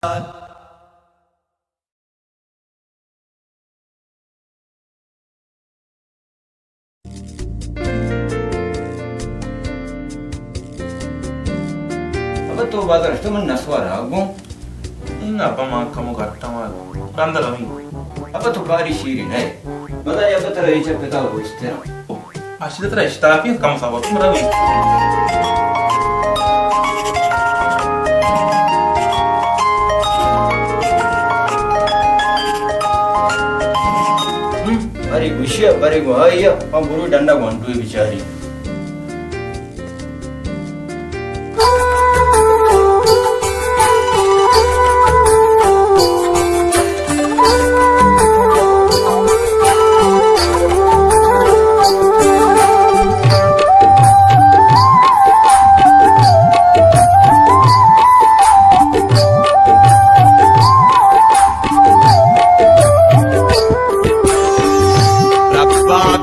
Abato badar teman naswara agung. Ina pa mga kamugat tama. Kanda kami. Abato bari shiri nai. Bada ya batara icha peta ho istera. Asida tara ishtapi kamu sabat marami. Bari gushia bari gohaya pamburu danda gondu bichari.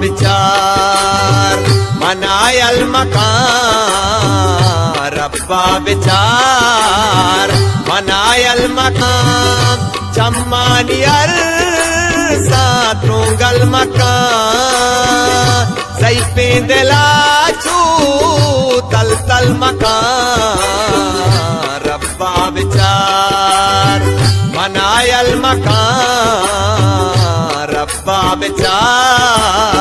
विचार मनायल मकान रब्बा विचार मनायल मकान चम्मानियर सातुंगल मकान सही पे दिलाचू तल तल मकान रब्बा विचार मनायल मकान रब्बा विचार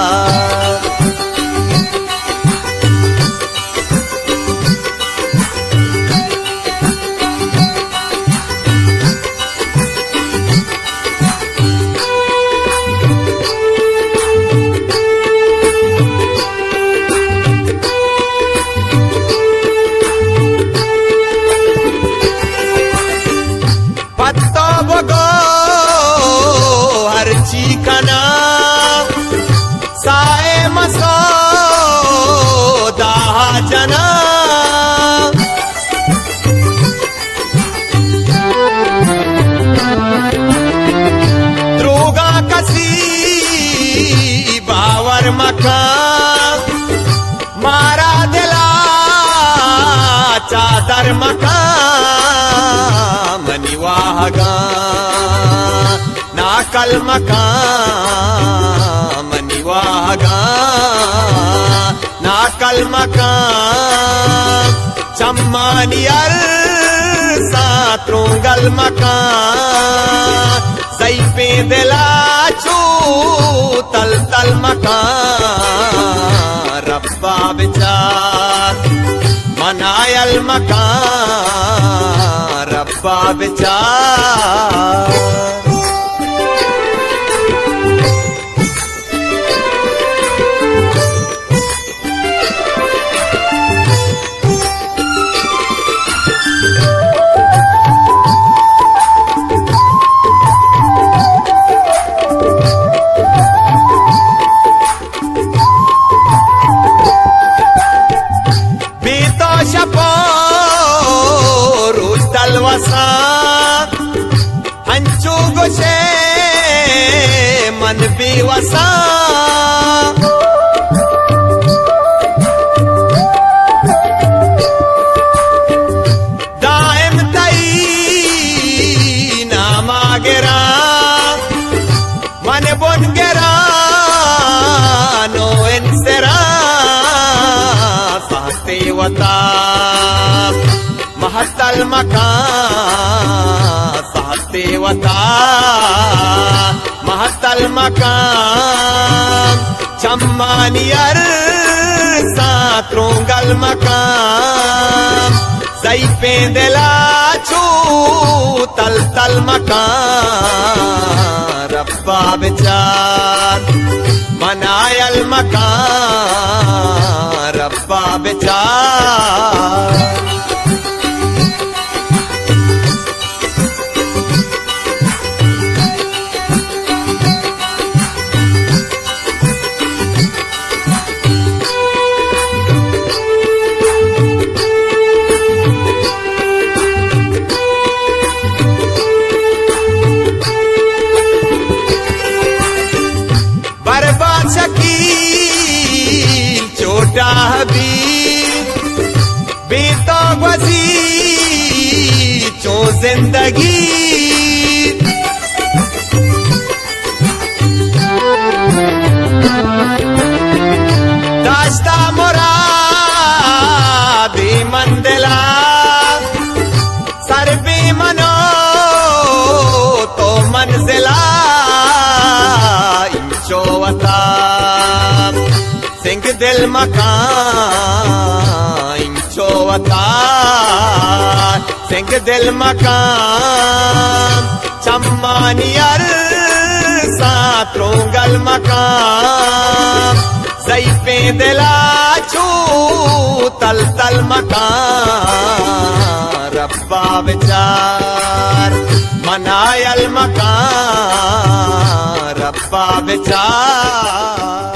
पत्तो बगो हर चीकना साए मसो दाहा जना द्रोगा कसी बावर मका मारा दिला चादर मका मनिवाहगा नाकल मकान मनिवाहगा नाकल मकान चम्मानियर सातुंगल मकान सही पे दिलाचू तल तल मकान रब्बा विचार मनायल मकान रब्बा विचार अंचू गोशे मन बेवसा दायम तई नामा गेरा मन बोन गेरा नो इंसरा साते वता महतल मकान सातेवता महतल मकान चम्मानियर सातुंगल मकान सही पे दिलाचू तल तल मकान रब्बा विचार मनायल मकान रब्बा विचार छोटा हबीब बेतो जिंदगी दाश्ता मुरादी मंदिला सर भी मनो तो मंजिला इंचो वता सिंह दिल मकान इंचो वता सिंह दिल मकान चम्मानियर सा त्रोंगल मकान सही पे दिला छू तल तल मकान रब्बा विचार मनायल मकान रब्बा विचार